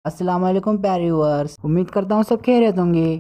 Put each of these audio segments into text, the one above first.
अस्सलाम वालेकुम प्यारे व्यूअर्स, उम्मीद करता हूँ सब खैरियत होंगे।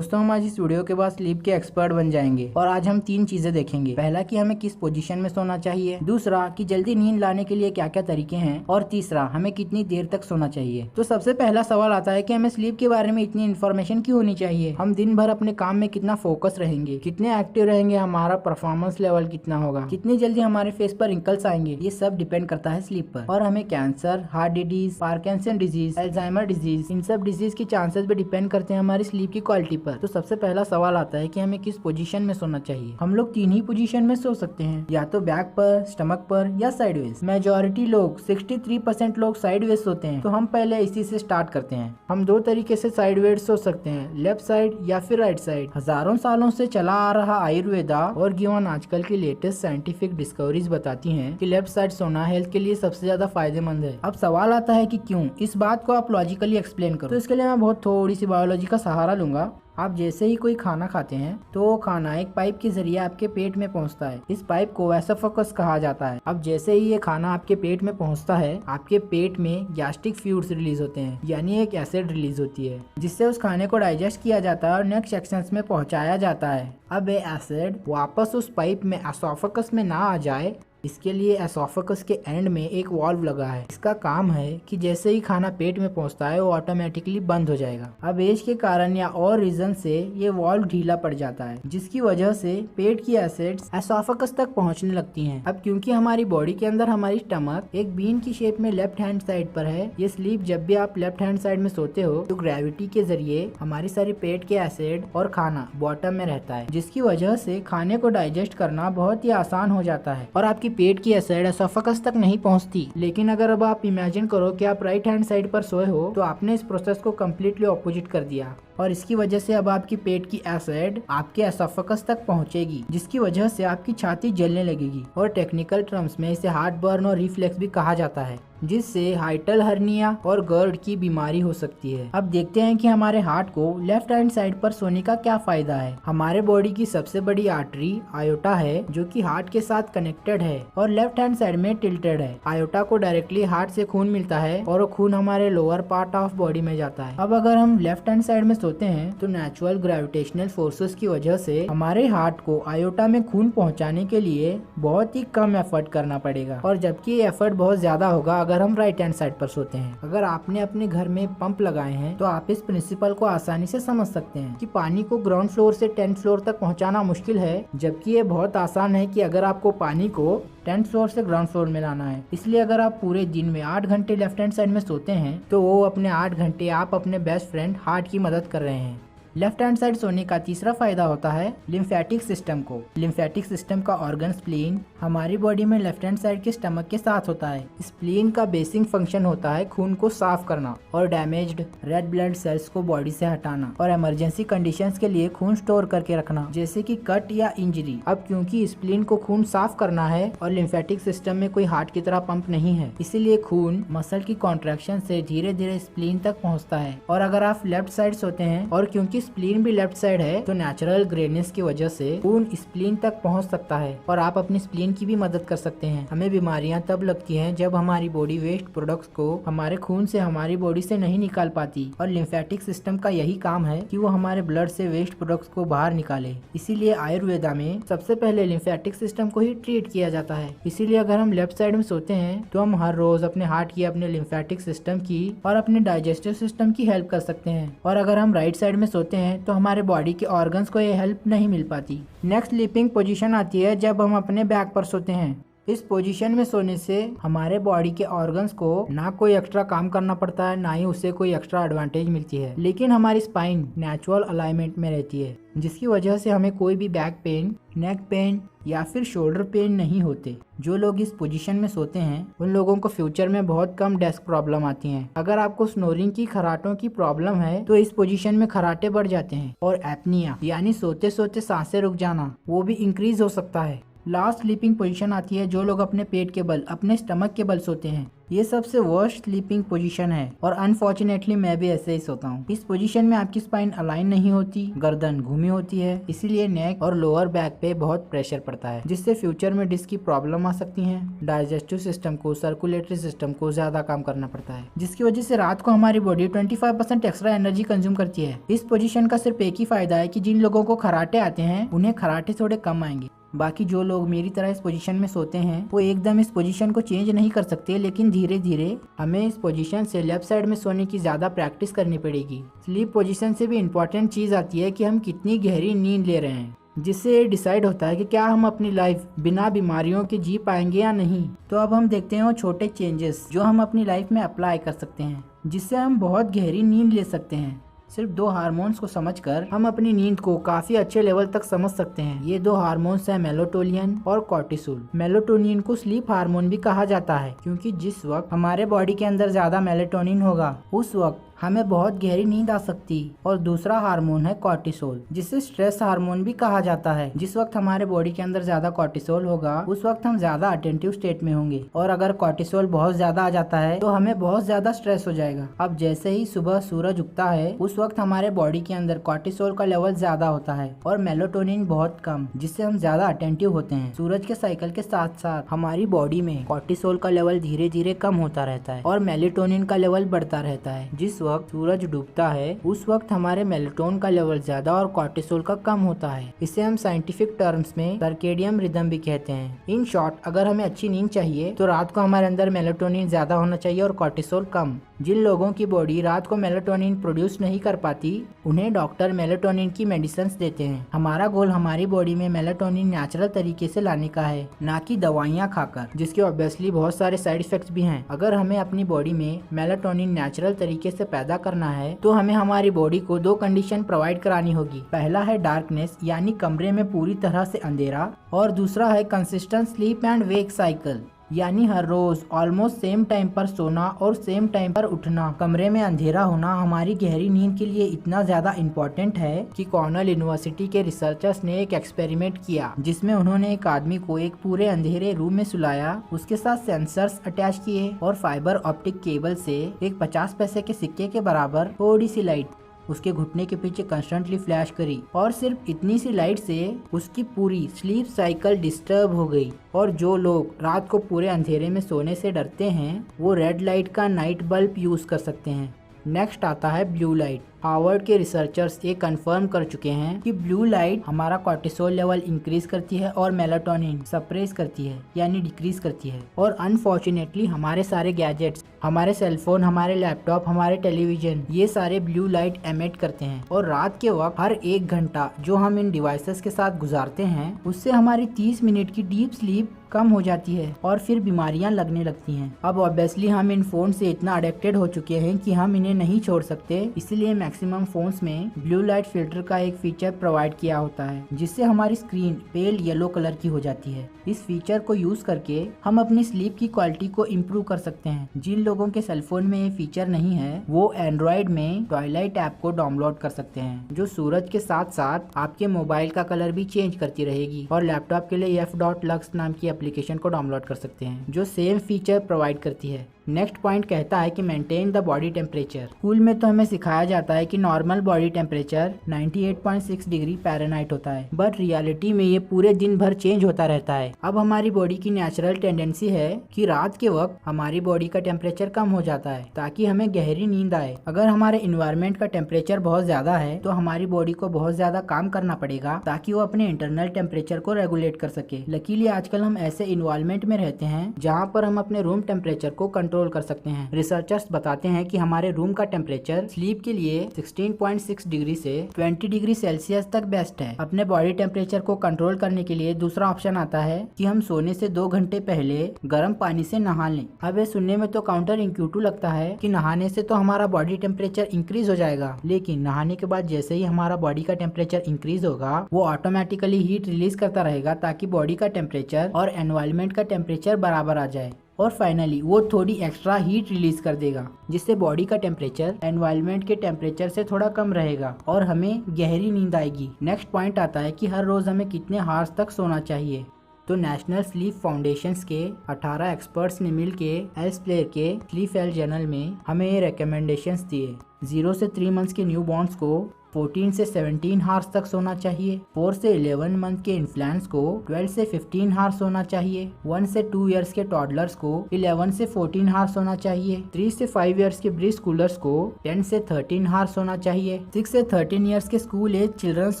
दोस्तों, हम आज इस वीडियो के बाद स्लीप के एक्सपर्ट बन जाएंगे और आज हम 3 चीजें देखेंगे। पहला कि हमें किस पोजीशन में सोना चाहिए, दूसरा कि जल्दी नींद लाने के लिए क्या क्या तरीके हैं, और तीसरा हमें कितनी देर तक सोना चाहिए। तो सबसे पहला सवाल आता है कि हमें स्लीप के बारे में इतनी इन्फॉर्मेशन क्यों होनी चाहिए। हम दिन भर अपने काम में कितना फोकस रहेंगे, कितने एक्टिव रहेंगे, हमारा परफॉर्मेंस लेवल कितना होगा, कितनी जल्दी हमारे फेस पर रिंकल्स आएंगे, ये सब डिपेंड करता है स्लीप पर। और हमें cancer, heart disease, Parkinson disease, Alzheimer disease, इन सब डिजीज की चांसेस भी डिपेंड करते हैं हमारी स्लीप की क्वालिटी पर। तो सबसे पहला सवाल आता है कि हमें किस पोजीशन में सोना चाहिए। हम लोग 3 ही पोजीशन में सो सकते हैं, या तो बैक पर, स्टमक पर या साइडवेज। मेजॉरिटी लोग 63% लोग साइडवेज सोते हैं। तो हम पहले इसी से स्टार्ट करते हैं। हम 2 तरीके से साइडवेज सो सकते हैं, लेफ्ट साइड या फिर राइट साइड। हजारों सालों से चला आ रहा आयुर्वेदा और गिवन आजकल की लेटेस्ट साइंटिफिक डिस्कवरीज बताती हैं कि लेफ्ट साइड सोना हेल्थ के लिए सबसे ज्यादा फायदेमंद है। अब सवाल आता है कि क्यों। इस बात को आप लॉजिकली एक्सप्लेन करो। तो इसके लिए मैं बहुत थोड़ी सी बायोलॉजी का सहारा लूंगा। आप जैसे ही कोई खाना खाते हैं तो वो खाना एक पाइप के जरिए आपके पेट में पहुंचता है। इस पाइप को एसोफेगस कहा जाता है। अब जैसे ही ये खाना आपके पेट में पहुंचता है, आपके पेट में गैस्ट्रिक फ्लूइड्स रिलीज होते हैं, यानी एक एसिड रिलीज होती है, जिससे उस खाने को डाइजेस्ट किया जाता है और नेक्स्ट सेक्शंस में पहुंचाया जाता है। अब ये एसिड वापस उस पाइप में एसोफेगस में ना आ जाए, इसके लिए एसोफेगस के एंड में एक वाल्व लगा है। इसका काम है कि जैसे ही खाना पेट में पहुंचता है वो ऑटोमेटिकली बंद हो जाएगा। अब एज के कारण या और रीजन से ये वाल्व ढीला पड़ जाता है, जिसकी वजह से पेट की एसिड्स एसोफेगस तक पहुंचने लगती हैं। अब क्योंकि हमारी बॉडी के अंदर हमारी स्टमक एक बीन की शेप में लेफ्ट हैंड साइड पर है, ये स्लीप जब भी आप लेफ्ट हैंड साइड में सोते हो तो ग्रेविटी के जरिए हमारी सारी पेट के एसिड और खाना बॉटम में रहता है, जिसकी वजह से खाने को डाइजेस्ट करना बहुत ही आसान हो जाता है और आपकी पेट की एसिड एसोफेगस तक नहीं पहुंचती। लेकिन अगर अब आप इमेजिन करो कि आप राइट हैंड साइड पर सोए हो, तो आपने इस प्रोसेस को कम्प्लीटली ऑपोजिट कर दिया और इसकी वजह से अब आपकी पेट की एसिड आपके एसोफेगस तक पहुंचेगी, जिसकी वजह से आपकी छाती जलने लगेगी और टेक्निकल टर्म्स में इसे हार्ट बर्न और रिफ्लेक्स भी कहा जाता है, जिससे हाइटल हर्निया और गर्ड की बीमारी हो सकती है। अब देखते हैं कि हमारे हार्ट को लेफ्ट हैंड साइड पर सोने का क्या फायदा है। हमारे बॉडी की सबसे बड़ी आर्टरी आयोटा है, जो कि हार्ट के साथ कनेक्टेड है और लेफ्ट हैंड साइड में टिल्टेड है। आयोटा को डायरेक्टली हार्ट से खून मिलता है और वो खून हमारे लोअर पार्ट ऑफ बॉडी में जाता है। अब अगर हम लेफ्ट हैंड साइड में सोते हैं तो नेचुरल ग्रेविटेशनल फोर्सेस की वजह से हमारे हार्ट को आयोटा में खून पहुंचाने के लिए बहुत ही कम एफर्ट करना पड़ेगा, और जबकि ये एफर्ट बहुत ज्यादा होगा अगर हम राइट हैंड साइड पर सोते हैं। अगर आपने अपने घर में पंप लगाए हैं तो आप इस प्रिंसिपल को आसानी से समझ सकते हैं कि पानी को ग्राउंड फ्लोर से 10th फ्लोर तक पहुंचाना मुश्किल है, जबकि ये बहुत आसान है कि अगर आपको पानी को 10th फ्लोर से ग्राउंड फ्लोर में लाना है। इसलिए अगर आप पूरे दिन में 8 घंटे लेफ्ट हैंड साइड में सोते हैं तो वो अपने 8 घंटे आप अपने बेस्ट फ्रेंड हार्ट की मदद कर रहे हैं। लेफ्ट हैंड साइड सोने का तीसरा फायदा होता है लिम्फेटिक सिस्टम को। लिम्फेटिक सिस्टम का ऑर्गन स्प्लीन हमारी बॉडी में लेफ्ट हैंड साइड के स्टमक के साथ होता है। स्प्लीन का बेसिक फंक्शन होता है खून को साफ करना और डैमेज्ड रेड ब्लड सेल्स को बॉडी से हटाना और इमरजेंसी कंडीशंस के लिए खून स्टोर करके रखना, जैसे कि कट या इंजरी। अब क्योंकि स्प्लीन को खून साफ करना है और लिम्फेटिक सिस्टम में कोई हार्ट की तरह पंप नहीं है, इसीलिए खून मसल की कॉन्ट्रैक्शन से धीरे धीरे स्प्लीन तक पहुँचता है। और अगर आप लेफ्ट साइड सोते हैं और क्योंकि स्प्लीन भी लेफ्ट साइड है, तो नेचुरल ग्रेनेस की वजह से खून स्प्लीन तक पहुंच सकता है और आप अपनी स्प्लीन की भी मदद कर सकते हैं। हमें बीमारियां तब लगती हैं जब हमारी बॉडी वेस्ट प्रोडक्ट्स को हमारे खून से हमारी बॉडी से नहीं निकाल पाती, और लिम्फेटिक सिस्टम का यही काम है कि वो हमारे ब्लड से वेस्ट प्रोडक्ट्स को बाहर निकाले। इसीलिए आयुर्वेदा में सबसे पहले लिम्फेटिक सिस्टम को ही ट्रीट किया जाता है। इसीलिए अगर हम लेफ्ट साइड में सोते हैं तो हम हर रोज अपने हार्ट की, अपने लिम्फेटिक सिस्टम की और अपने डाइजेस्टिव सिस्टम की हेल्प कर सकते हैं। और अगर हम राइट साइड में सोते हैं तो हमारे बॉडी के ऑर्गन्स को ये हेल्प नहीं मिल पाती। नेक्स्ट स्लीपिंग पोजीशन आती है जब हम अपने बैक पर सोते हैं। इस पोजीशन में सोने से हमारे बॉडी के ऑर्गन्स को ना कोई एक्स्ट्रा काम करना पड़ता है, ना ही उससे कोई एक्स्ट्रा एडवांटेज मिलती है, लेकिन हमारी स्पाइन नेचुरल अलाइनमेंट में रहती है, जिसकी वजह से हमें कोई भी बैक पेन, नेक पेन या फिर शोल्डर पेन नहीं होते। जो लोग इस पोजीशन में सोते हैं उन लोगों को फ्यूचर में बहुत कम डेस्क प्रॉब्लम आती हैं। अगर आपको स्नोरिंग की, खराटों की प्रॉब्लम है तो इस पोजीशन में खराटे बढ़ जाते हैं, और एपनिया यानी सोते सोते सांसें रुक जाना, वो भी इंक्रीज हो सकता है। लास्ट स्लीपिंग पोजीशन आती है जो लोग अपने पेट के बल, अपने स्टमक के बल सोते हैं। ये सबसे वर्स्ट स्लीपिंग पोजीशन है और अनफॉर्चुनेटली मैं भी ऐसे ही सोता हूँ। इस पोजीशन में आपकी स्पाइन अलाइन नहीं होती, गर्दन घूमी होती है, इसीलिए नेक और लोअर बैक पे बहुत प्रेशर पड़ता है, जिससे फ्यूचर में डिस्क की प्रॉब्लम आ सकती है। डाइजेस्टिव सिस्टम को, सर्कुलेटरी सिस्टम को ज्यादा काम करना पड़ता है, जिसकी वजह से रात को हमारी बॉडी 25% एक्स्ट्रा एनर्जी कंज्यूम करती है। इस पोजीशन का सिर्फ एक ही फायदा है कि जिन लोगों को खराटे आते हैं उन्हें खराटे थोड़े कम आएंगे। बाकी जो लोग मेरी तरह इस पोजीशन में सोते हैं वो एकदम इस पोजीशन को चेंज नहीं कर सकते, लेकिन धीरे धीरे हमें इस पोजीशन से लेफ्ट साइड में सोने की ज़्यादा प्रैक्टिस करनी पड़ेगी। स्लीप पोजीशन से भी इम्पोर्टेंट चीज़ आती है कि हम कितनी गहरी नींद ले रहे हैं, जिससे डिसाइड होता है कि क्या हम अपनी लाइफ बिना बीमारियों के जी पाएंगे या नहीं। तो अब हम देखते हैं वो छोटे चेंजेस जो हम अपनी लाइफ में अप्लाई कर सकते हैं, जिससे हम बहुत गहरी नींद ले सकते हैं। सिर्फ 2 हार्मोन्स को समझकर हम अपनी नींद को काफी अच्छे लेवल तक समझ सकते हैं। ये 2 हार्मोन्स हैं मेलाटोनिन और कॉर्टिसोल। मेलाटोनिन को स्लीप हार्मोन भी कहा जाता है, क्योंकि जिस वक्त हमारे बॉडी के अंदर ज्यादा मेलाटोनिन होगा उस वक्त हमें बहुत गहरी नींद आ सकती। और दूसरा हार्मोन है कॉर्टिसोल, जिसे स्ट्रेस हार्मोन भी कहा जाता है। जिस वक्त हमारे बॉडी के अंदर ज्यादा कॉर्टिसोल होगा उस वक्त हम ज्यादा अटेंटिव स्टेट में होंगे, और अगर कॉर्टिसोल बहुत ज्यादा आ जाता है तो हमें बहुत ज्यादा स्ट्रेस हो जाएगा। अब जैसे ही सुबह सूरज उगता है उस वक्त हमारे बॉडी के अंदर कॉर्टिसोल का लेवल ज्यादा होता है और मेलाटोनिन बहुत कम, जिससे हम ज्यादा अटेंटिव होते हैं। सूरज के साइकिल के साथ साथ हमारी बॉडी में कॉर्टिसोल का लेवल धीरे धीरे कम होता रहता है और मेलाटोनिन का लेवल बढ़ता रहता है। जिस वक्त सूरज डूबता है उस वक्त हमारे मेलाटोनिन का लेवल ज्यादा और कॉर्टिसोल का कम होता है। इसे हम साइंटिफिक टर्म्स में सर्केडियन रिदम भी कहते हैं। इन शॉर्ट, अगर हमें अच्छी नींद चाहिए तो रात को हमारे अंदर मेलाटोनिन ज्यादा होना चाहिए और कॉर्टिसोल कम। जिन लोगों की बॉडी रात को मेलाटोनिन प्रोड्यूस नहीं कर पाती उन्हें डॉक्टर मेलाटोनिन की मेडिसिन देते हैं। हमारा गोल हमारी बॉडी में मेलाटोनिन नेचुरल तरीके से लाने का है, ना कि दवाइयाँ खाकर, जिसके ऑब्वियसली बहुत सारे साइड इफेक्ट्स भी हैं। अगर हमें अपनी बॉडी में मेलाटोनिन नेचुरल तरीके से पैदा करना है तो हमें हमारी बॉडी को 2 कंडीशन प्रोवाइड करानी होगी। पहला है डार्कनेस, यानी कमरे में पूरी तरह से अंधेरा, और दूसरा है consistent sleep and wake cycle, यानी हर रोज ऑलमोस्ट सेम टाइम पर सोना और सेम टाइम पर उठना। कमरे में अंधेरा होना हमारी गहरी नींद के लिए इतना ज्यादा इम्पोर्टेंट है कि कॉर्नेल यूनिवर्सिटी के रिसर्चर्स ने एक एक्सपेरिमेंट किया, जिसमें उन्होंने एक आदमी को एक पूरे अंधेरे रूम में सुलाया, उसके साथ सेंसर्स अटैच किए और फाइबर ऑप्टिक केबल से एक 50 पैसे के सिक्के के बराबर थोड़ी सी लाइट उसके घुटने के पीछे कंस्टेंटली फ्लैश करी, और सिर्फ इतनी सी लाइट से उसकी पूरी स्लीप साइकिल डिस्टर्ब हो गई। और जो लोग रात को पूरे अंधेरे में सोने से डरते हैं वो रेड लाइट का नाइट बल्ब यूज कर सकते हैं। नेक्स्ट आता है ब्लू लाइट। हार्वर्ड के रिसर्चर्स ये कंफर्म कर चुके हैं कि ब्लू लाइट हमारा कॉर्टिसोल लेवल इंक्रीज करती है और मेलाटोनिन सप्रेस करती है, यानी डिक्रीज करती है। और अनफॉर्चुनेटली हमारे सारे गैजेट्स, हमारे सेलफोन, हमारे लैपटॉप, हमारे टेलीविजन, ये सारे ब्लू लाइट एमिट करते हैं। और रात के वक्त हर 1 घंटा जो हम इन डिवाइसेस के साथ गुजारते हैं उससे हमारी 30 मिनट की डीप स्लीप कम हो जाती है और फिर बीमारियां लगने लगती हैं। अब ऑब्वियसली हम इन फोन से इतना अडिक्टेड हो चुके हैं कि हम इन्हें नहीं छोड़ सकते, इसलिए मैक्सिमम फोन्स में ब्लू लाइट फिल्टर का एक फीचर प्रोवाइड किया होता है, जिससे हमारी स्क्रीन पेल येलो कलर की हो जाती है। इस फीचर को यूज करके हम अपनी स्लीप की क्वालिटी को इम्प्रूव कर सकते हैं। जिन लोगों के सेलफोन में ये फीचर नहीं है वो एंड्रॉइड में ट्वाइलाइट ऐप को डाउनलोड कर सकते हैं, जो सूरज के साथ साथ आपके मोबाइल का कलर भी चेंज करती रहेगी। और लैपटॉप के लिए f.lux नाम की एप्लीकेशन को डाउनलोड कर सकते हैं जो सेम फीचर प्रोवाइड करती है। नेक्स्ट पॉइंट कहता है कि maintain the body temperature. School में तो हमें सिखाया जाता है कि normal body temperature 98.6 degree Fahrenheit होता है, बट रियलिटी में ये पूरे दिन भर चेंज होता रहता है। अब हमारी बॉडी की नेचुरल टेंडेंसी है कि रात के वक्त हमारी बॉडी का टेम्परेचर कम हो जाता है ताकि हमें गहरी नींद आए। अगर हमारे इन्वायरमेंट का टेम्परेचर बहुत ज्यादा है तो हमारी बॉडी को बहुत ज्यादा काम करना पड़ेगा ताकि वो अपने इंटरनल टेम्परेचर को रेगुलेट कर सके। लकीली आजकल हम ऐसे इन्वायरमेंट में रहते हैं जहाँ पर हम अपने रूम टेम्परेचर को कंट्रोल कर सकते हैं। रिसर्चर्स बताते हैं कि हमारे रूम का टेम्परेचर स्लीप के लिए 16.6 डिग्री से 20 डिग्री सेल्सियस तक बेस्ट है। अपने बॉडी टेम्परेचर को कंट्रोल करने के लिए दूसरा ऑप्शन आता है कि हम सोने से 2 घंटे पहले गर्म पानी से नहा लें। अब ये सुनने में तो काउंटर इंट्यूटिव लगता है कि नहाने से तो हमारा बॉडी टेम्परेचर इंक्रीज हो जाएगा, लेकिन नहाने के बाद जैसे ही हमारा बॉडी का टेम्परेचर इंक्रीज होगा वो ऑटोमेटिकली हीट रिलीज करता रहेगा ताकि बॉडी का टेम्परेचर और एनवायरनमेंट का टेम्परेचर बराबर आ जाए। और फाइनली वो थोड़ी एक्स्ट्रा हीट रिलीज कर देगा जिससे बॉडी का टेम्परेचर एनवायरनमेंट के टेम्परेचर से थोड़ा कम रहेगा और हमें गहरी नींद आएगी। नेक्स्ट पॉइंट आता है कि हर रोज हमें कितने हार्स तक सोना चाहिए। तो नेशनल स्लीप फाउंडेशन के 18 एक्सपर्ट्स ने मिलके हेल्थ प्लेयर के स्लीप हेल्थ जर्नल में हमें ये रिकमेंडेशंस दिए। 0 से 3 मंथ्स के न्यू बॉर्न्स को 14 से 17 हार्स तक सोना चाहिए। 4 से 11 मंथ के इन्फ्लुएंस को 12 से 15 हार्स सोना चाहिए। 1 से 2 इयर्स के टॉडलर्स को 11 से 14 हार्स सोना चाहिए। 3 से 5 इयर्स के प्री स्कूलर्स को 10 से 13 हार्स सोना चाहिए। 6 से 13 इयर्स के स्कूल एज चिल्ड्रंस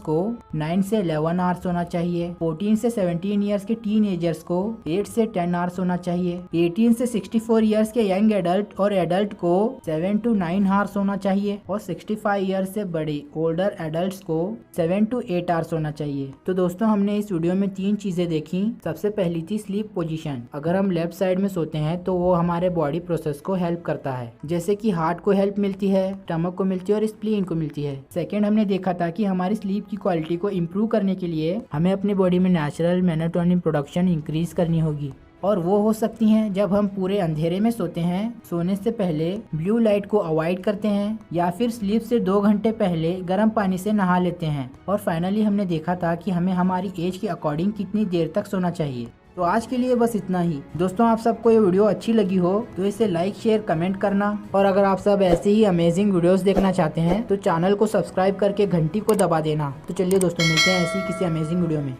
को 9 से 11 हार्स सोना चाहिए। 14 से 17 इयर्स के टीन एजर्स को 8 से 10 हार्स सोना चाहिए। 18 से 64 इयर्स के यंग एडल्ट और एडल्ट को 7 to 9 हार्स सोना चाहिए और 65 इयर्स से बड़े ओल्डर एडल्ट्स को 7 to 8 आवर्स सोना चाहिए। तो दोस्तों हमने इस वीडियो में 3 चीजें देखी। सबसे पहली थी स्लीप पोजीशन। अगर हम लेफ्ट साइड में सोते हैं तो वो हमारे बॉडी प्रोसेस को हेल्प करता है, जैसे कि हार्ट को हेल्प मिलती है, स्टमक को मिलती है और स्प्लीन को मिलती है। सेकंड हमने देखा था कि हमारी स्लीप की क्वालिटी को इम्प्रूव करने के लिए हमें अपनी बॉडी में नेचुरल मेलाटोनिन प्रोडक्शन इंक्रीज करनी होगी और वो हो सकती हैं जब हम पूरे अंधेरे में सोते हैं, सोने से पहले ब्लू लाइट को अवॉइड करते हैं या फिर स्लीप से 2 घंटे पहले गर्म पानी से नहा लेते हैं। और फाइनली हमने देखा था कि हमें हमारी एज के अकॉर्डिंग कितनी देर तक सोना चाहिए। तो आज के लिए बस इतना ही। दोस्तों आप सबको ये वीडियो अच्छी लगी हो तो इसे लाइक शेयर कमेंट करना, और अगर आप सब ऐसे ही अमेजिंग वीडियोस देखना चाहते हैं तो चैनल को सब्सक्राइब करके घंटी को दबा देना। तो चलिए दोस्तों मिलते हैं ऐसी किसी अमेजिंग वीडियो में।